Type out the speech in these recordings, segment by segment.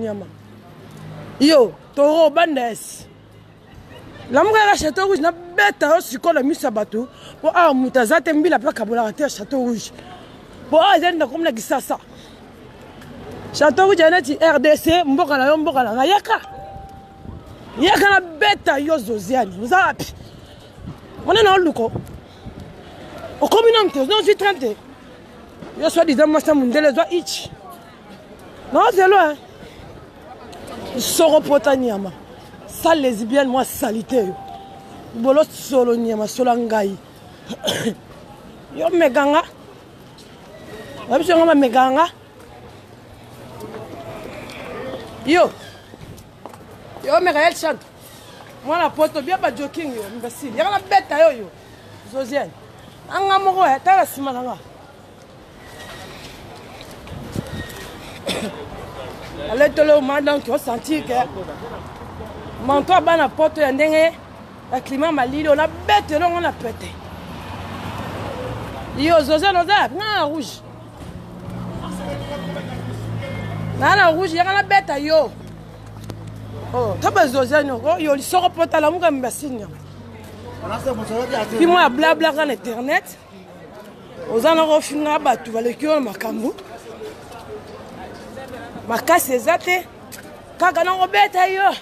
nyama. Yo, toro bandes. La mouka Château Rouge na bête aussi qu'on a mis sa bateau. Pour ah mutazate mbila pa kabola te Château Rouge. Pour ah zenda comme la gisasa. Château Rouge na ti RDC mboka na yaka. Yaka na bête yo Zosiane. Vous avez on est dans le luko. Au communauté, non, je suis 30. Je suis disant, moi, je suis itch. Non, c'est loin. Soro potaniama. Ça, lesbienne, moi, salité. Bolo solo niama, solangai. Yo, meganga. Yo, meganga. Yo, Meraël chante. Moi, la pote, bien pas joking, imbécile. Il y a la bête à yo. Zosiane. Anga moko ya tala sima nanga. Ale tolo mandang qui senti que manto bana porte ya ndenge la climat malili on a bête on a pété. Yo Zosiane oza na rouge. Na rouge ya la bête yo. Oh, taba Zosiane yo li soro pota la muka mbasini. Puis moi, blabla sur internet. Aux gens qui ont battu le cœur, ma camou. Ma casse est zate. Quand on rebête ailleurs.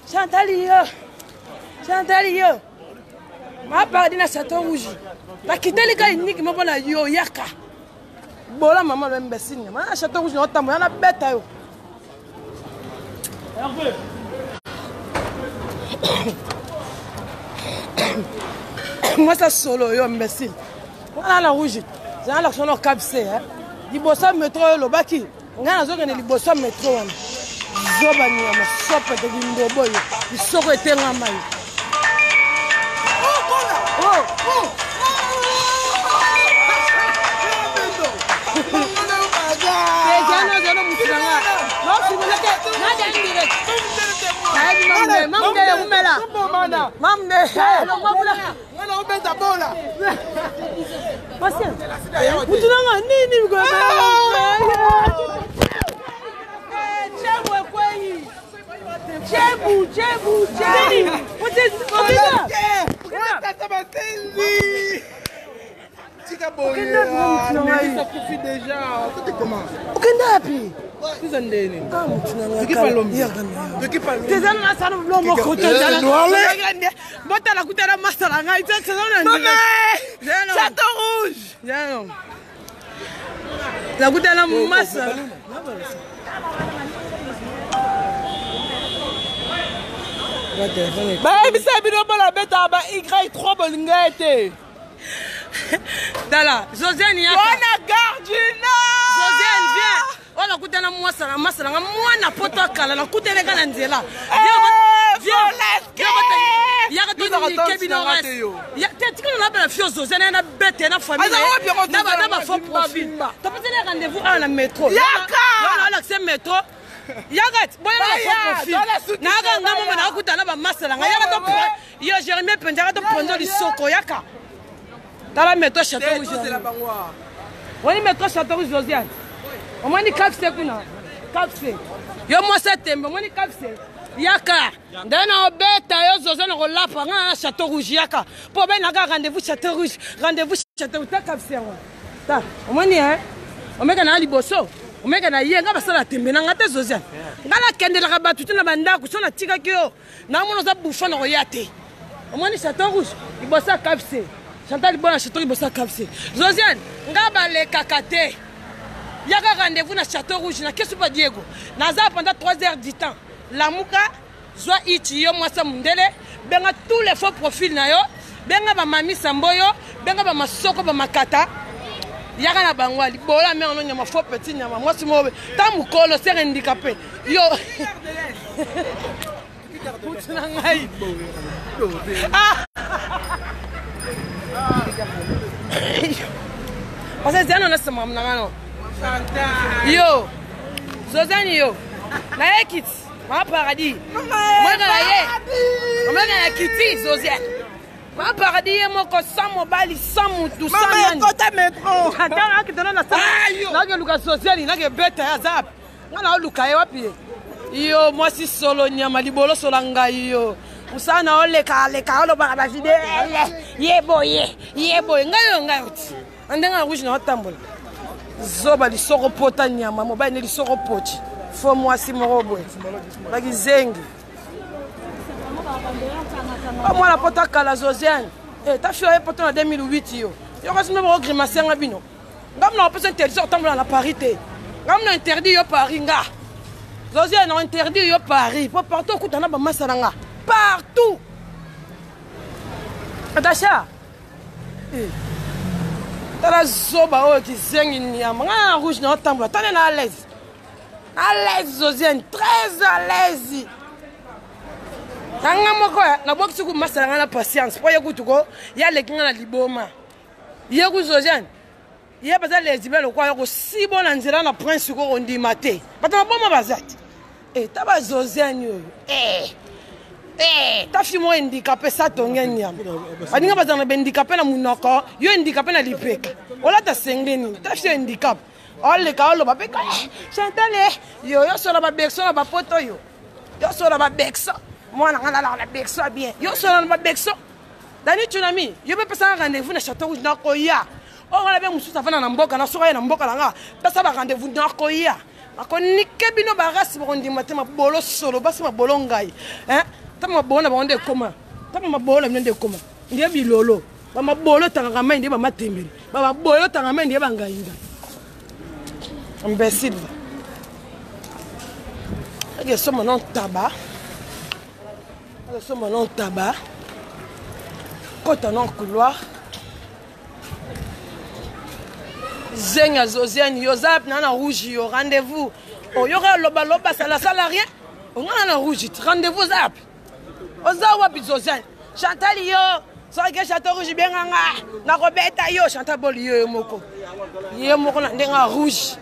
Chantal yo. Ma partie na Château Rouge. La quitte les gars unique me voilà yo yaka. Bola maman le imbécile. Ma Château Rouge on tambo na bête ayo. Moi ça solo yo imbécile. Voilà la rouge. J'ai un l'action au capsé hein. Libosa métro le baki. On a zone de libosa métro. Zoba ni ma sope de lindo boy. Il soko était ngama. Oh. Château Rouge. La goutte à la masse. Bah, mais ça veut dire la bête à Y trop bonne gâte. Dala, Josiane y a. Josiane viens. Oh la goutte à la masse, moi na poto kala, la goutte à la ganzela. Viens. Il y a un cabinet. Il y a un fille Josiane na bête na famille. Na faux profil. Tu peux te rendez-vous à la métro. Yaka. L'accès métro. Yagat, boy na profil. Naga ngamo na kuta na ba masala. Yaga to yo Jérémie Pendara to prendre du soko yaka. Dans la métro Château Rouge. On y métro Château Rouge Josiane. On m'a dit capsé kuna. Capsé. Yo moi ça tembe, on dit capsé. Yaka. Ndana obeta yo Josiane ko lapa nga Château Rouge yaka. Po ben naga rendez-vous Château Rouge. Rendez-vous Château Rouge capsé. Ta, on m'a dit hein. On m'a kana liboso. On m'a kana yenga basala tembe na ngate Josiane. Ngala kendela ka batutu na banda ku sona tika kyo. Na mono za bufa na royate. On m'a dit Château Rouge. Libosa capsé. Chantal Bona Château Rouge bossa capsé. Josiane, ngaba le kakate. Yaka rendez-vous na Château Rouge na kesu pa Diego. Naza pendant 3 heures du temps. La muka zwa iti yo mwasa mundele, benga tous les faux profils na yo, benga ba mami samboyo, benga ba masoko ba makata. Yaka na bangwali bola me ono nyama faux petit nyama mwasi mobe. Ta mukolo ser handicapé. Yo. Parce que on a ce moment là. Yo. Zozani yo. Na ekit. Ma paradis. Moi na ye. Moi na ekiti Zosiane. Ma paradis moko sans mobile sans mutu sans man. Maman côté métro. Attends, akitana na sa. Na ke luka Zosiane, na ke beta ya zap. Ngana luka ye wapi. Yo, moi si solo nyama libolo solanga yo. Usana oleka olo ba vide. Yeboye. Ngayo ti. Andenga rouge na otambola. Zoba li soko pota nyama, mobile ne li soko poti. Fo moi si morobo. Ba gizengi. Moi la pota kala Josiane. Ta fille est poto en 2008 yo. Yo kasi no ba grimacer ngabino. Ngam na opesa interdit otambola na parité. Ngam na interdit yo Paris nga. Josiane a interdit yo Paris. Pour partout kutana ba masalanga. Partout. Natacha. Tala zoba o ki zengi nyama. Nga rouge na otambola. Tane na à l'aise. À l'aise Josiane, très à l'aise. Nanga moko na boki ku masalanga na patience. Po yekutuko ya lekinga na liboma. Yeku Josiane. Yé baza les ibelo kwa yoko si bon nzela na prince ko ondima te. Bata boma bazati. Taba Josiane yo. Ta fimo handicapé sa tongen nyam. Adinga baza na handicapé na munoko, yo handicapé na lipeka. Ola ta sengeni, ta fi handicap. Ole ka olo ba beka. Chantale, yo sola ba bekso na ba poto yo. Yo sola ba bekso. Mwana ngala la bekso bien. Yo sola ba bekso. Dani tsunami, yo be pesa rendez-vous na Château Rouge na koya. On va bien mususa fana na mboka na soka na mboka langa. Pesa ba rendez-vous na koya. Akoni kebino barasi bondi matema bolo solo basi mabolo ngai. Tama bona ba onde koma. Tama mabola mnende koma. Ndiye bilolo. Ba mabolo tanga mai ndiye ba matembele. Ba mabolo tanga mai ndiye ba ngainga. Imbécile. Age soma non tabac. Age soma non tabac. Kota non couloir. Zenga Josiane Yozap na rouge yo rendez-vous. O yora loba ça la rien. On a na rouge rendez-vous zap. Oza wapi Josiane. Chantal yo, so ke Château Rouge bien nga. Na kobeta yo Chantal bol yo moko. Ye moko na ndenga rouge.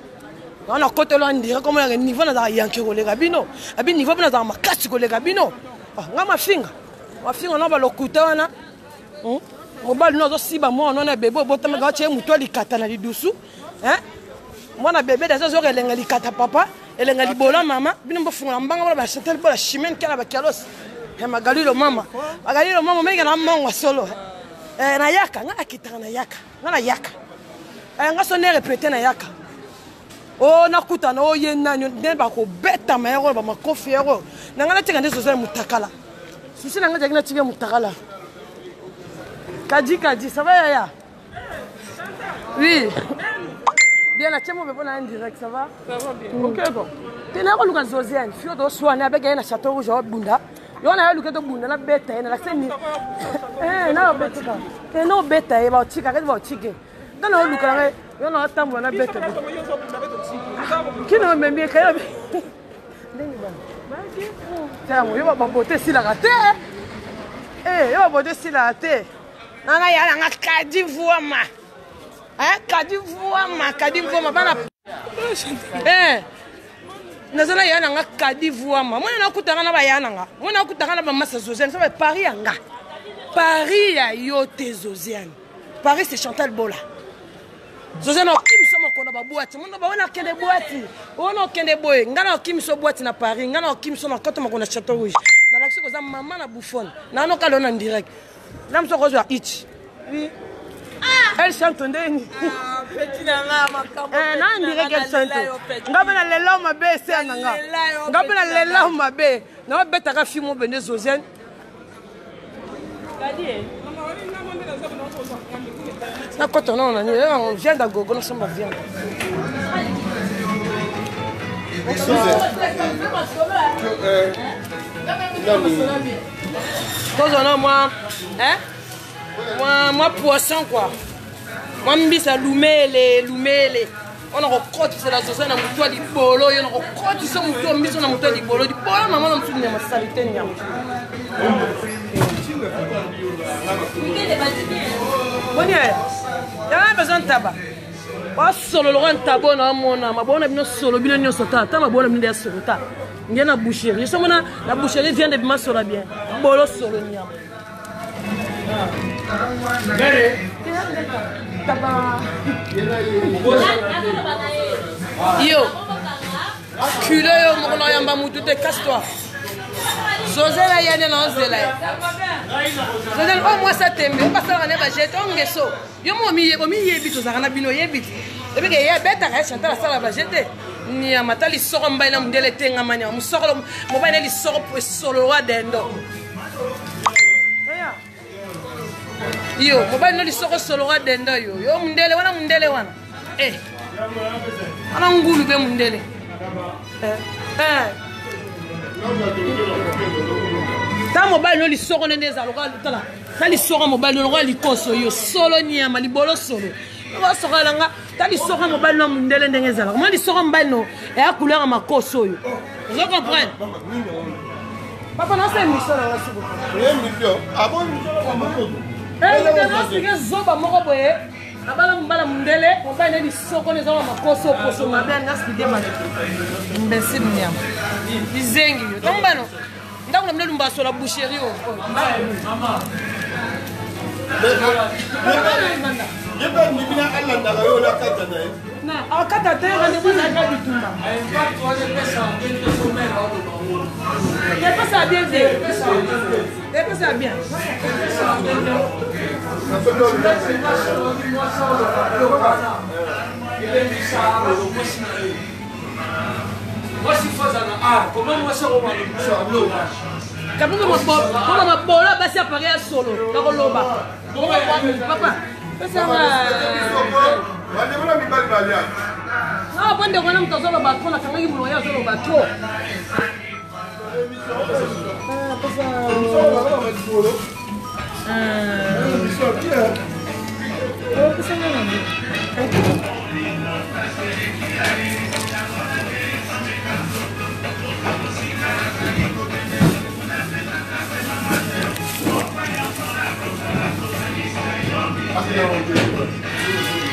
On a côté là ndire comme le niveau na yanki ko le gabino. Abi niveau na za makasi ko le gabino. Nga mafinga. Mafinga na ba lokuta wana. Mobile no zo siba mo no na bebe botama ga che muto likata na lidusu mwana bebe dazo zo relenga likata papa elenga libola mama bino mbofunga mbanga ba Chantal bola chimene kala ba kialos magalilo mama menga na mongo solo na yaka nga akitanga na yaka na yaka nga so ne répéter na yaka o nakuta na o yena ne ba ko beta mayero ba makofi yero na nga natenga ndezo za mutakala susi na nga jagina tige mutakala. Kadi, ça va Yaya? Oui. Bien, la tiens, on va en direct, ça va? Ça va bien. Ok, bon. Tu n'as pas lu Josiane, tu as soigné avec un Château Rouge au Bunda. Tu as lu que Bunda, la bête, la scène. Non, bête. Non, bête, il va au tigre, il va au tigre. Tu as lu que on a attendu la bête. Qui n'a même bien qu'elle. Tiens, il va botter si la raté. Il va botter si la raté. Nanga ya nga kadi vuama. Kadi vuama bana. Nazala ya nga kadi vuama. Mwana nakutanga na ba ya nga. Mwana nakutanga na ba massa Josiane, ça va Paris nga. Paris ya yo te Josiane. Paris c'est Chantal Bola. Josiane okimso mokona ba boîte. Mwana ba wana kende boîte. Wana kende boy. Ngana okimso boîte na Paris, ngana okimso na kota mokona Château Rouge. Na l'action ko za maman na bouffon. Na no kalona en direct. L'âme se rejoint itch. Oui. Elle chante ndeni. Petit nanga makambo. Non dirait qu'elle chante. Ngabana lela mabe c'est nanga. Ngabana lela mabe. Na beta ka fimo bende Josiane. Kadi. Na koto non on vient d'Agogo, nous sommes bien. Moi, moi poisson quoi. Moi mbisa lumele. On a recoté c'est la sauce na muto di bolo, on a recoté ça muto mbisa na muto di bolo. Di bolo maman na muto ni ma salité ni. Bonne. Il y a besoin de tabac. Pas solo le tabo na mona, ma bonne bino solo bino nyo sota, ta ma bonne bino solo ta. Ngena na boucherie. So mona la boucherie vient de bima solo bien. Bolo solo nyam. Yo. Culé yo mokona yamba mutu te casse-toi. José la yane na nzela. José oh moi ça tembe, on passe la neba jet on ngeso. Yo mo mi yebi to zakana bino yebi. Ebe ke ya beta ka chanta la sala ba jete. Ni amatali soko mbai na mundele tenga manya. Musoko mo ba li soko po solo wa dendo. Yo mo ba no li soko solo wa dendo yo. Yo mundele wana. Ana ngulu be mundele. Ta mobile no li soko nende za loka lutala. Ta li soko mobile no li koso yo solo ni ama li bolo solo. Wa soko langa ta li soko mobile no mundele ndenge za. Comment li soko mobile no e a couleur ma koso yo. Vous comprenez? Papa non c'est mission là s'il vous plaît. Mission. Ah bon? C'est que zoba moko boye. Abala mbala mundele mobile ni soko ne za ma koso poso mabe ngas bide ma. Mbesi mnyama. Bizengi yo. Tombano. Ndako na mnelu mbaso la boucherie o. Yeba mbina Allah ndaka yo la kata na. Na, akata te ngane bana ka bitumba. Qu'est-ce que ça bien fait? Qu'est-ce que ça bien? Moi si faut ça comment moi ça on va Kapunga mabolo mabolo basi appareil solo. Ndako loba. Papa. Pesa nga. Wale wala mibali balia. Ah bonde kona mtozolo batho na kangi mulo ya zolo batho. Pesa. Pesa nga.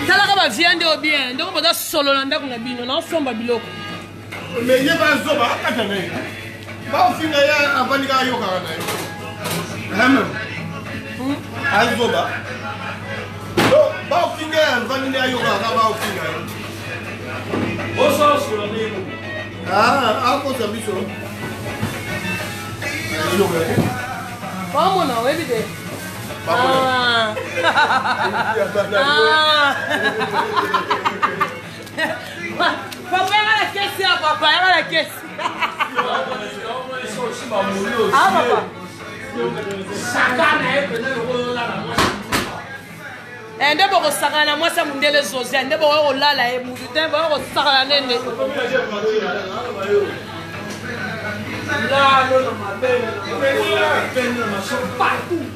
Talaka ba viande au bien, donc on va solo na ndako na bino na somba biloko. Mais yeba zoba akata na. Ba finga ya abanika yo kana na. Hama. Azoba. Ba finga ya abanika yo kana ba finga. Oso solo ni. Ako sabiso. Vamos na webide. Ah. Papa la caisse ya papa, la caisse. Ah papa. Sakana epena lo la Ende boko sakana mwasa mundele zoze, ende boko lala e mudutin boko sakana nende. Là, non, ma belle, ma sont partout.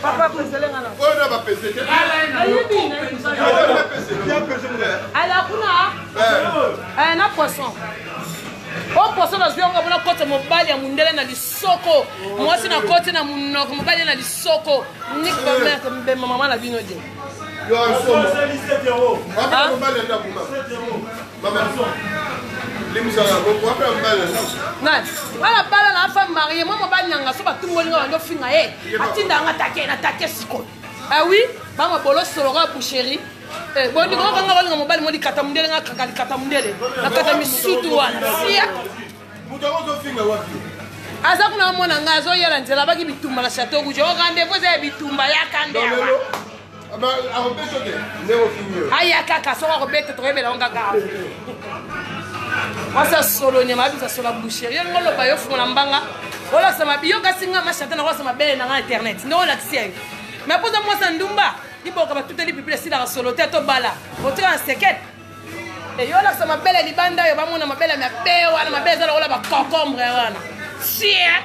Papa pesele ngana. Alors kuna na poisson. O poisson na zionga bona kote mobali ya mundele na lisoko. Mwasi na kote na munoko mobali na lisoko. Nik ba mère mbe mama na bino de. Yo somo. Papa mobali nda kuma. Mama. Limusala ko papa mobali nda. Na. Ala bala na femme mariée, moi mobali nanga so ba tumoli nga ndo finga ye. Atinda nga take na take siko. Ah oui, ba mabolo solo ga boucherie. Bondi ko kanga nga mobali modi kata mundele nga kakali kata mundele. Na kata misutu wana. Sia. Mutago zo finga wapi? Aza kuna mona nga zo yela nzela baki bitumba la chateau kujo kande poza bitumba ya kande. Aba arobeto de. Neo finyo. Aya kaka so robeto to rebela nga ga. Wasa solo nyama bisa solo boucherie ngolo ba yo funa mbanga. Wala sama biyo kasinga machata na wasa mabele na internet. Ndo la tsieng. Mais poza moi sa ndumba. Iboka ba tuteli biblia sila solo te to bala. Ote en secret. Et yo la sama bele libanda yo ba mona mabele na bewa na mabele za la ba concombre wana. Sia.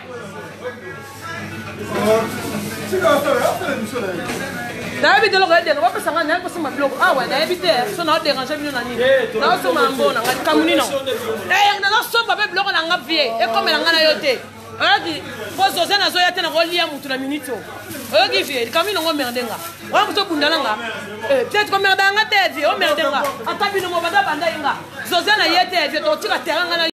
David de l'autre on va pas s'en aller parce que ma blog ah ouais David so na déranger bino na nini na so mambona ngati kamuni no na so papa blog na nga vie e comme na nga na yote adi pozo zena zo yate na rolia mutu na minute o gi vie kamuni ngo merdenga wa muto bundana nga peut-être ko merdanga te vie o merdenga ata bino mo bada banda inga zo zena yete vie to tika teranga na